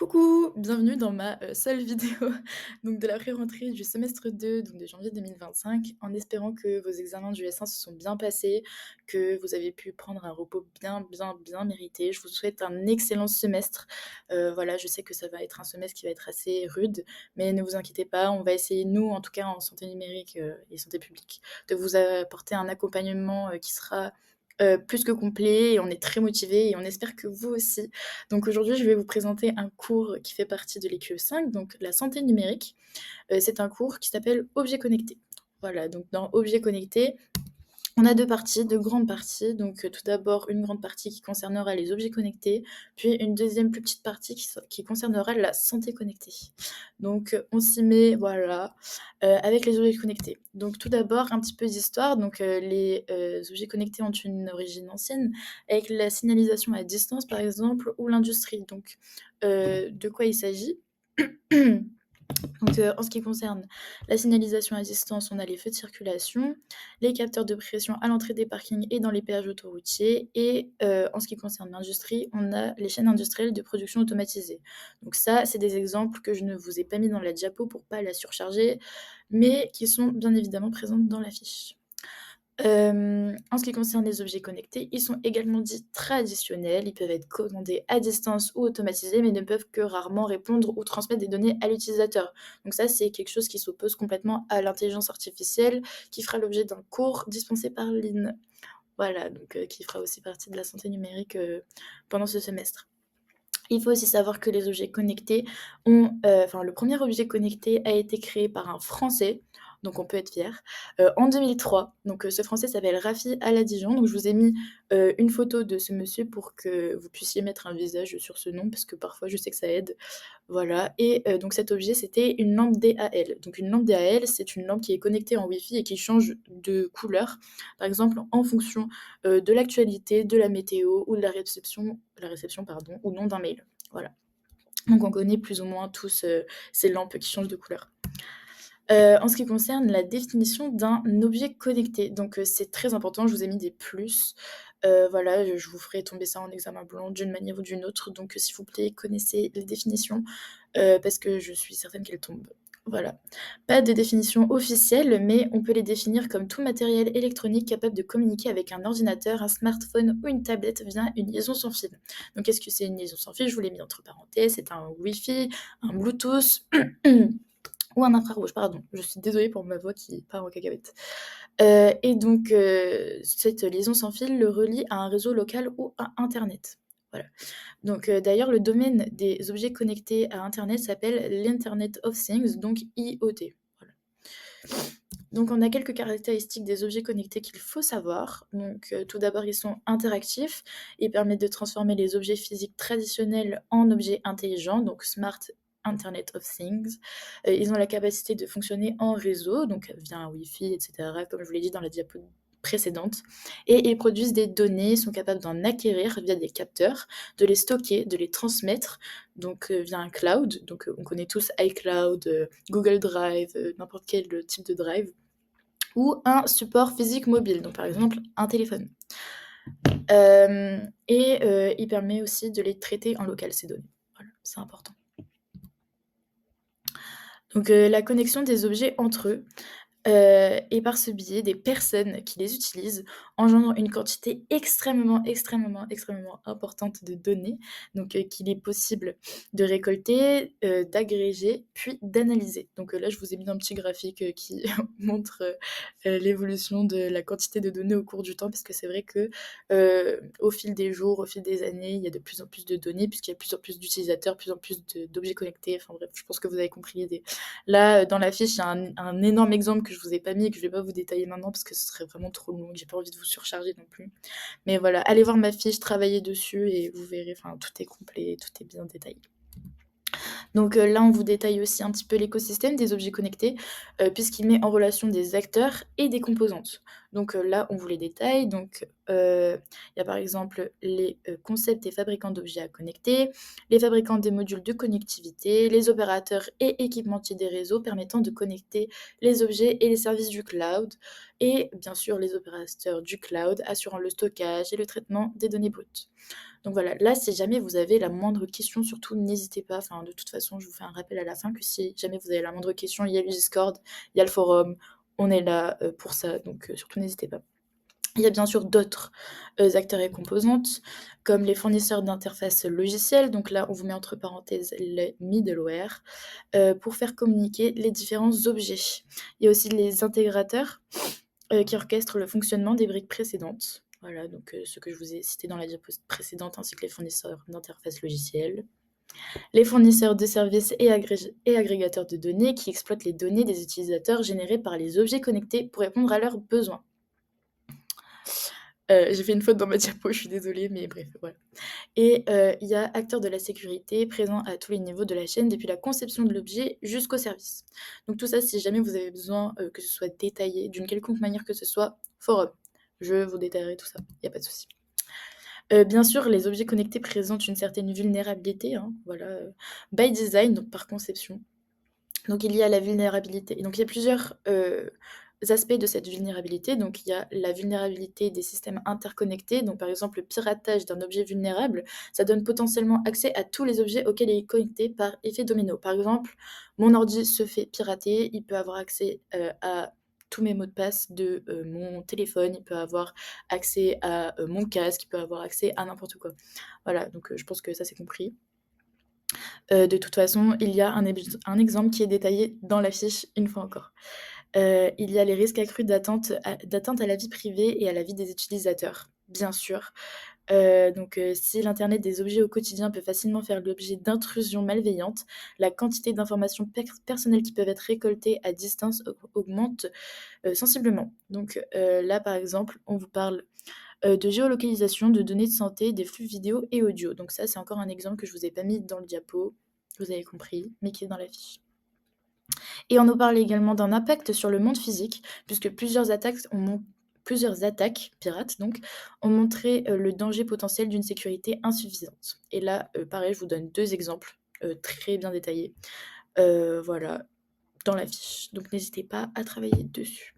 Coucou, bienvenue dans ma seule vidéo donc de la pré-rentrée du semestre 2, donc de janvier 2025, en espérant que vos examens du S1 se sont bien passés, que vous avez pu prendre un repos bien, bien, bien mérité. Je vous souhaite un excellent semestre. Voilà, je sais que ça va être un semestre qui va être assez rude, mais ne vous inquiétez pas, on va essayer, nous, en tout cas en santé numérique, et santé publique, de vous apporter un accompagnement, qui sera, plus que complet et on est très motivés et on espère que vous aussi. Donc aujourd'hui, je vais vous présenter un cours qui fait partie de l'EQE5, donc la santé numérique. C'est un cours qui s'appelle Objets connectés. Voilà, donc dans Objets connectés, on a 2 parties, 2 grandes parties. Donc tout d'abord, une grande partie qui concernera les objets connectés, puis une deuxième plus petite partie qui concernera la santé connectée. Donc on s'y met, voilà, avec les objets connectés. Donc tout d'abord, un petit peu d'histoire. Donc les objets connectés ont une origine ancienne, avec la signalisation à distance, par exemple, ou l'industrie. Donc de quoi il s'agit? Donc, en ce qui concerne la signalisation à distance, on a les feux de circulation, les capteurs de pression à l'entrée des parkings et dans les péages autoroutiers et en ce qui concerne l'industrie, on a les chaînes industrielles de production automatisée. Donc ça, c'est des exemples que je ne vous ai pas mis dans la diapo pour pas la surcharger, mais qui sont bien évidemment présentes dans la fiche. En ce qui concerne les objets connectés, ils sont également dits traditionnels. Ils peuvent être commandés à distance ou automatisés, mais ne peuvent que rarement répondre ou transmettre des données à l'utilisateur. Donc ça, c'est quelque chose qui s'oppose complètement à l'intelligence artificielle, qui fera l'objet d'un cours dispensé par l'IN. Voilà, donc qui fera aussi partie de la santé numérique, pendant ce semestre. Il faut aussi savoir que les objets connectés ont, enfin le premier objet connecté a été créé par un Français, donc on peut être fier, en 2003. Donc ce Français s'appelle Rafi Aladijan. Donc je vous ai mis, une photo de ce monsieur pour que vous puissiez mettre un visage sur ce nom, parce que parfois je sais que ça aide. Voilà et donc cet objet, c'était une lampe DAL. Donc une lampe DAL, c'est une lampe qui est connectée en Wi-Fi et qui change de couleur, par exemple en fonction, de l'actualité, de la météo ou de la réception pardon, ou non d'un mail. Voilà. Donc on connaît plus ou moins tous, ces lampes qui changent de couleur. En ce qui concerne la définition d'un objet connecté, donc c'est très important, je vous ai mis des plus. Voilà, je vous ferai tomber ça en examen blanc d'une manière ou d'une autre, donc s'il vous plaît, connaissez les définitions, parce que je suis certaine qu'elles tombent. Voilà. Pas de définition officielle, mais on peut les définir comme tout matériel électronique capable de communiquer avec un ordinateur, un smartphone ou une tablette via une liaison sans fil. Donc qu'est-ce que c'est une liaison sans fil? Je vous l'ai mis entre parenthèses, c'est un Wi-Fi, un Bluetooth ou un infrarouge, pardon. Je suis désolée pour ma voix qui part en cacahuète. Et donc cette liaison sans fil le relie à un réseau local ou à internet. Voilà. Donc d'ailleurs le domaine des objets connectés à internet s'appelle l'Internet of Things, donc IoT. Voilà. Donc on a quelques caractéristiques des objets connectés qu'il faut savoir. Donc tout d'abord, ils sont interactifs, ils permettent de transformer les objets physiques traditionnels en objets intelligents, donc Smart Internet of Things. Ils ont la capacité de fonctionner en réseau, donc via un Wi-Fi et cetera, comme je vous l'ai dit dans la diapo précédente et ils produisent des données, sont capables d'en acquérir via des capteurs, de les stocker, de les transmettre, donc via un cloud. Donc on connaît tous iCloud, Google Drive, n'importe quel type de drive ou un support physique mobile, donc par exemple un téléphone. Il permet aussi de les traiter en local, ces données. Voilà, c'est important. Donc la connexion des objets entre eux, et par ce biais, des personnes qui les utilisent engendrent une quantité extrêmement, extrêmement, extrêmement importante de données, donc qu'il est possible de récolter, d'agréger, puis d'analyser. Donc là, je vous ai mis un petit graphique, qui montre, l'évolution de la quantité de données au cours du temps, parce que c'est vrai que, au fil des jours, au fil des années, il y a de plus en plus de données, puisqu'il y a de plus en plus d'utilisateurs, de plus en plus d'objets connectés, enfin bref, je pense que vous avez compris l'idée. Là, dans la fiche, il y a un énorme exemple que je vous ai pas mis et que je vais pas vous détailler maintenant parce que ce serait vraiment trop long et que j'ai pas envie de vous surcharger non plus. Mais voilà, allez voir ma fiche, travaillez dessus et vous verrez, enfin, tout est complet, tout est bien détaillé. Donc là, on vous détaille aussi un petit peu l'écosystème des objets connectés, puisqu'il met en relation des acteurs et des composantes. Donc là, on vous les détaille. Donc il y a par exemple les concepts et fabricants d'objets à connecter, les fabricants des modules de connectivité, les opérateurs et équipementiers des réseaux permettant de connecter les objets et les services du cloud, et bien sûr les opérateurs du cloud assurant le stockage et le traitement des données brutes. Donc voilà, là, si jamais vous avez la moindre question, surtout n'hésitez pas. Enfin, de toute façon, je vous fais un rappel à la fin que si jamais vous avez la moindre question, il y a le Discord, il y a le forum, on est là, pour ça, donc surtout n'hésitez pas. Il y a bien sûr d'autres, acteurs et composantes, comme les fournisseurs d'interfaces logicielles, donc là, on vous met entre parenthèses les middleware, pour faire communiquer les différents objets. Il y a aussi les intégrateurs, qui orchestrent le fonctionnement des briques précédentes. Voilà, donc ce que je vous ai cité dans la diapo précédente, ainsi que les fournisseurs d'interfaces logicielles. Les fournisseurs de services et agrégateurs de données qui exploitent les données des utilisateurs générées par les objets connectés pour répondre à leurs besoins. J'ai fait une faute dans ma diapo, je suis désolée, mais bref, voilà. Et il y a acteurs de la sécurité présents à tous les niveaux de la chaîne, depuis la conception de l'objet jusqu'au service. Donc tout ça, si jamais vous avez besoin, que ce soit détaillé d'une quelconque manière que ce soit, forum. Je vous détaillerai tout ça, il y a pas de souci. Bien sûr, les objets connectés présentent une certaine vulnérabilité, hein, voilà, by design, donc par conception. Donc il y a la vulnérabilité et donc il y a plusieurs, aspects de cette vulnérabilité. Donc il y a la vulnérabilité des systèmes interconnectés. Donc par exemple, le piratage d'un objet vulnérable, ça donne potentiellement accès à tous les objets auxquels il est connecté par effet domino. Par exemple, mon ordi se fait pirater, il peut avoir accès, à tous mes mots de passe de, mon téléphone, il peut avoir accès à, mon casque, il peut avoir accès à n'importe quoi. Voilà, donc je pense que ça c'est compris. De toute façon, il y a un exemple qui est détaillé dans la fiche, une fois encore. Il y a les risques accrus d'atteinte à la vie privée et à la vie des utilisateurs, bien sûr. Si l'internet des objets au quotidien peut facilement faire l'objet d'intrusions malveillantes, la quantité d'informations personnelles qui peuvent être récoltées à distance augmente, sensiblement. Là, par exemple, on vous parle, de géolocalisation, de données de santé, des flux vidéo et audio. Donc ça, c'est encore un exemple que je vous ai pas mis dans le diapo, vous avez compris, mais qui est dans la fiche. Et on nous parle également d'un impact sur le monde physique, puisque plusieurs attaques pirates donc, ont montré, le danger potentiel d'une sécurité insuffisante. Et là, pareil, je vous donne 2 exemples, très bien détaillés, voilà, dans la fiche. Donc n'hésitez pas à travailler dessus.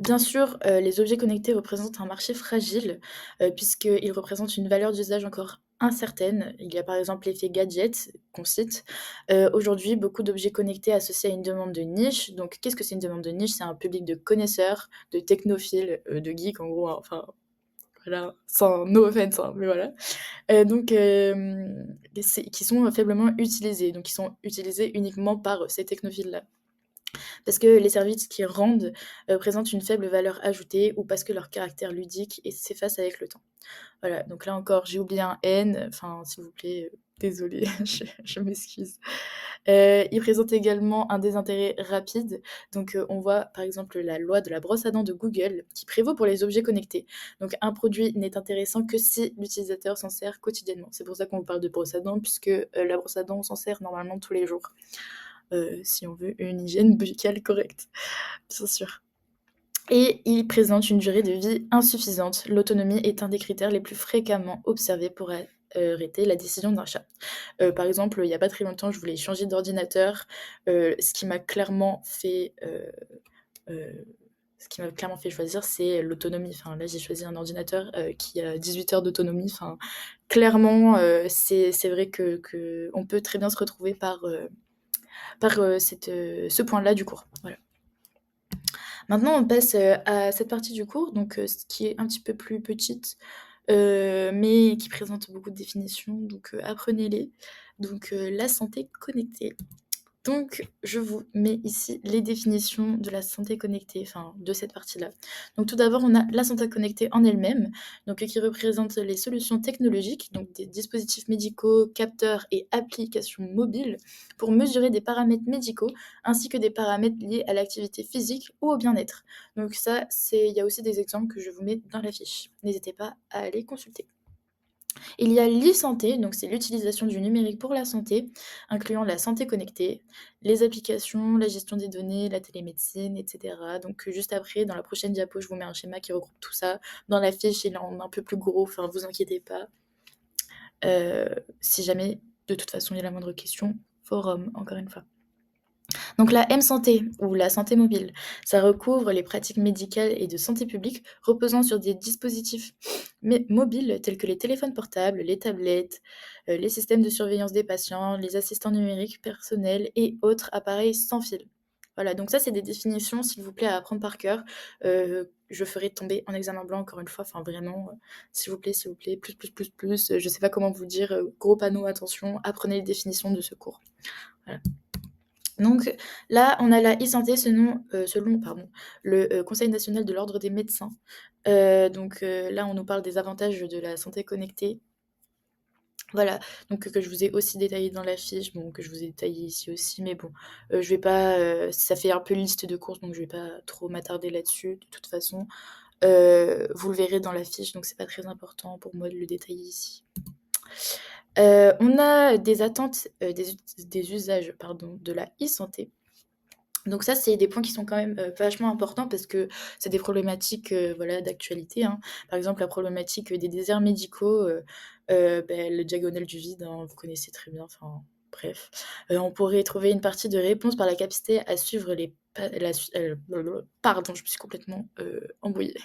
Bien sûr, les objets connectés représentent un marché fragile, puisqu'ils représentent une valeur d'usage encore incertaine. Il y a par exemple l'effet gadget qu'on cite. Aujourd'hui, beaucoup d'objets connectés associés à une demande de niche. Donc qu'est-ce que c'est une demande de niche? C'est un public de connaisseurs, de technophiles, de geeks en gros, hein, enfin voilà, sans no offense, hein, mais voilà. Qui sont faiblement utilisés, donc qui sont utilisés uniquement par ces technophiles-là. Parce que les services qu'ils rendent, présentent une faible valeur ajoutée ou parce que leur caractère ludique s'efface avec le temps. Voilà, donc là encore, j'ai oublié un N, enfin s'il vous plaît, désolée, je m'excuse. Ils présentent également un désintérêt rapide, donc on voit par exemple la loi de la brosse à dents de Google qui prévaut pour les objets connectés. Donc un produit n'est intéressant que si l'utilisateur s'en sert quotidiennement. C'est pour ça qu'on parle de brosse à dents puisque, la brosse à dents, on s'en sert normalement tous les jours, si on veut une hygiène buccale correcte, bien sûr. Et il présente une durée de vie insuffisante. L'autonomie est un des critères les plus fréquemment observés pour arrêter la décision d'achat. Par exemple, il y a pas très longtemps, je voulais changer d'ordinateur, ce qui m'a clairement fait, choisir, c'est l'autonomie. Enfin, là, j'ai choisi un ordinateur, qui a 18 heures d'autonomie. Enfin, clairement, c'est vrai que on peut très bien se retrouver par ce point-là du cours. Voilà. Maintenant, on passe, à cette partie du cours, ce qui est un petit peu plus petite, mais qui présente beaucoup de définitions, apprenez-les. La santé connectée. Donc je vous mets ici les définitions de la santé connectée, enfin de cette partie-là. Donc tout d'abord, on a la santé connectée en elle-même, qui représente les solutions technologiques, donc des dispositifs médicaux, capteurs et applications mobiles pour mesurer des paramètres médicaux ainsi que des paramètres liés à l'activité physique ou au bien-être. Donc ça, il y a aussi des exemples que je vous mets dans la fiche. N'hésitez pas à aller consulter. Il y a l'e-santé, donc c'est l'utilisation du numérique pour la santé, incluant la santé connectée, les applications, la gestion des données, la télémédecine, et cetera. Juste après, dans la prochaine diapo, je vous mets un schéma qui regroupe tout ça. Dans la fiche, il est en un peu plus gros, enfin vous inquiétez pas. Si jamais, de toute façon, il y a la moindre question, forum, encore une fois. Donc la M-santé ou la santé mobile, ça recouvre les pratiques médicales et de santé publique reposant sur des dispositifs mobiles tels que les téléphones portables, les tablettes, les systèmes de surveillance des patients, les assistants numériques personnels et autres appareils sans fil. Voilà, donc ça, c'est des définitions, s'il vous plaît, à apprendre par cœur. Je ferai tomber en examen blanc encore une fois, enfin vraiment, s'il vous plaît, plus, je sais pas comment vous dire, gros panneau, attention, apprenez les définitions de ce cours. Voilà. Donc là, on a la e-santé selon pardon, le, Conseil national de l'ordre des médecins. Là, on nous parle des avantages de la santé connectée. Voilà, donc que je vous ai aussi détaillé dans la fiche, bon, que je vous ai détaillé ici aussi, mais bon, je vais pas, ça fait un peu liste de courses, donc je vais pas trop m'attarder là-dessus, de toute façon. Vous le verrez dans la fiche, donc c'est pas très important pour moi de le détailler ici. On a des attentes, des usages, pardon, de la e-santé. Donc ça, c'est des points qui sont quand même, vachement importants parce que c'est des problématiques, voilà, d'actualité, hein. Par exemple, la problématique, des déserts médicaux, le diagonale du vide, hein, vous connaissez très bien, enfin bref. On pourrait trouver une partie de réponse par la capacité à suivre les pa la su pardon, je me suis complètement, embrouillée.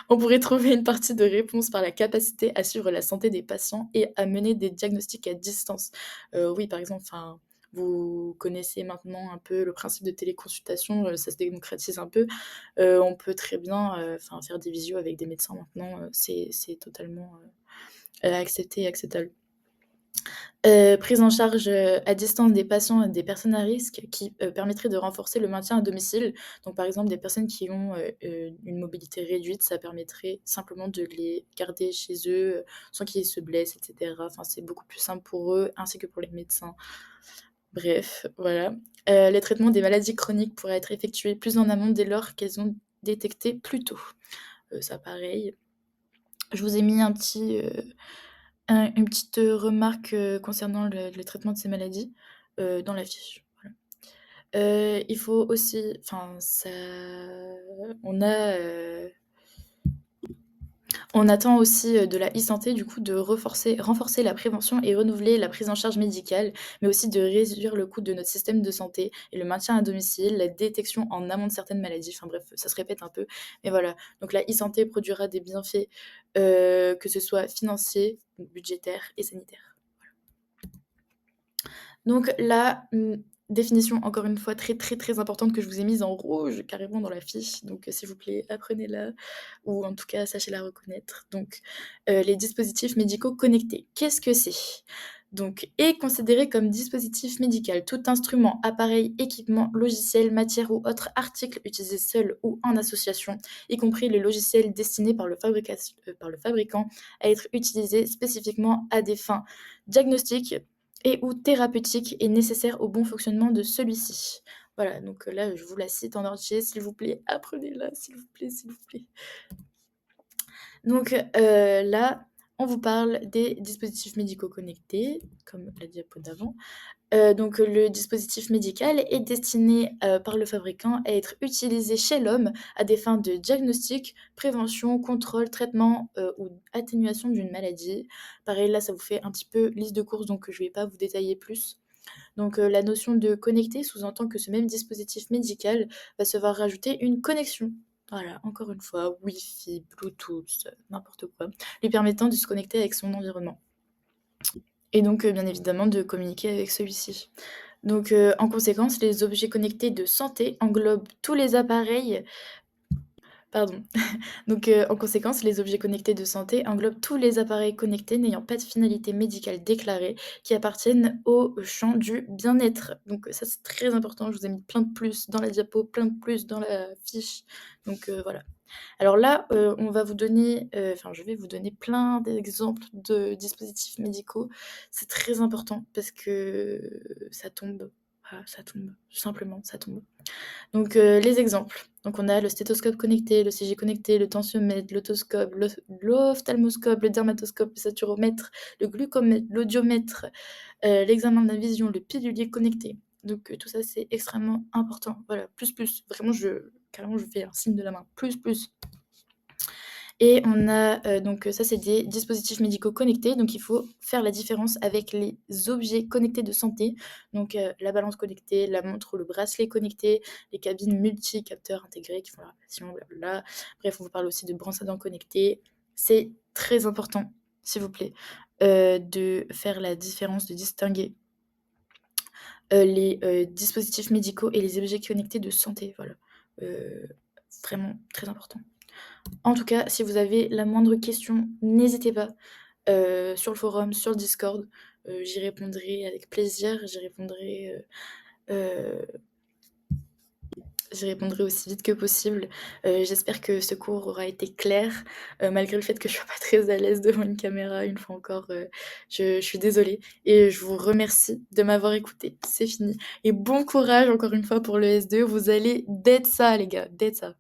On pourrait trouver une partie de réponse par la capacité à suivre la santé des patients et à mener des diagnostics à distance. Oui, par exemple, enfin, vous connaissez maintenant un peu le principe de téléconsultation, ça se démocratise un peu. On peut très bien, faire des visios avec des médecins maintenant, c'est totalement, accepté et acceptable. Prise en charge, à distance des patients et des personnes à risque qui, permettrait de renforcer le maintien à domicile. Donc par exemple, des personnes qui ont, une mobilité réduite, ça permettrait simplement de les garder chez eux, sans qu'ils se blessent et cetera. Enfin, c'est beaucoup plus simple pour eux, ainsi que pour les médecins. Bref, voilà. Les traitements des maladies chroniques pourraient être effectués plus en amont dès lors qu'elles sont détectées plus tôt. Ça pareil. Je vous ai mis une petite, remarque, concernant le traitement de ces maladies, dans la fiche, voilà. Il faut aussi enfin ça on a, on attend aussi, de la e-santé du coup de renforcer la prévention et renouveler la prise en charge médicale, mais aussi de réduire le coût de notre système de santé et le maintien à domicile, la détection en amont de certaines maladies. Enfin bref, ça se répète un peu, mais voilà. Donc la e-santé produira des bienfaits, que ce soit financiers, budgétaires et sanitaires. Donc la définition encore une fois très, très, très importante que je vous ai mise en rouge carrément dans la fiche, donc s'il vous plaît apprenez-la ou en tout cas sachez la reconnaître. Donc les dispositifs médicaux connectés, qu'est-ce que c'est? Donc est considéré comme dispositif médical tout instrument, appareil, équipement, logiciel, matière ou autre article utilisé seul ou en association, y compris le logiciel destiné par le fabricant à être utilisé spécifiquement à des fins diagnostiques et ou thérapeutique est nécessaire au bon fonctionnement de celui-ci. Voilà, donc là, je vous la cite en entier, s'il vous plaît, apprenez-la, s'il vous plaît, s'il vous plaît. Donc là, on vous parle des dispositifs médicaux connectés, comme la diapo d'avant. Le dispositif médical est destiné, par le fabricant à être utilisé chez l'homme à des fins de diagnostic, prévention, contrôle, traitement, ou atténuation d'une maladie. Pareil, là, ça vous fait un petit peu liste de courses, donc je ne vais pas vous détailler plus. Donc la notion de connecter sous-entend que ce même dispositif médical va se voir rajouter une connexion. Voilà, encore une fois, Wi-Fi, Bluetooth, n'importe quoi, lui permettant de se connecter avec son environnement et donc bien évidemment de communiquer avec celui-ci. Donc en conséquence, les objets connectés de santé englobent tous les appareils pardon. Donc en conséquence, les objets connectés de santé englobent tous les appareils connectés n'ayant pas de finalité médicale déclarée, qui appartiennent au champ du bien-être. Donc ça, c'est très important. Je vous ai mis plein de plus dans la diapo, plein de plus dans la fiche. Donc voilà. Alors là, on va vous donner, je vais vous donner plein d'exemples de dispositifs médicaux. C'est très important parce que ça tombe, voilà, ça tombe, tout simplement, ça tombe. Donc les exemples, donc on a le stéthoscope connecté, le CG connecté, le tensiomètre, l'otoscope, l'ophtalmoscope, le dermatoscope, le saturomètre, le glucomètre, l'audiomètre, l'examen de la vision, le pilulier connecté. Donc tout ça, c'est extrêmement important. Voilà, plus, vraiment je carrément je fais un signe de la main, plus. Et on a, ça c'est des dispositifs médicaux connectés, donc il faut faire la différence avec les objets connectés de santé, donc la balance connectée, la montre ou le bracelet connecté, les cabines multi-capteurs intégrés qui font la rotation, blablabla. Bref, on vous parle aussi de brosses à dents connectées. C'est très important, s'il vous plaît, de faire la différence, de distinguer, les, dispositifs médicaux et les objets connectés de santé, voilà. Heu, Vraiment très important. En tout cas, si vous avez la moindre question, n'hésitez pas, sur le forum, sur le Discord, j'y répondrai avec plaisir, heu, j'y répondrai aussi vite que possible. J'espère que ce cours aura été clair, malgré le fait que je sois pas très à l'aise devant une caméra, une fois encore, je suis désolée et je vous remercie de m'avoir écoutée. C'est fini et bon courage encore une fois pour le S2, vous allez dead ça les gars, dead ça.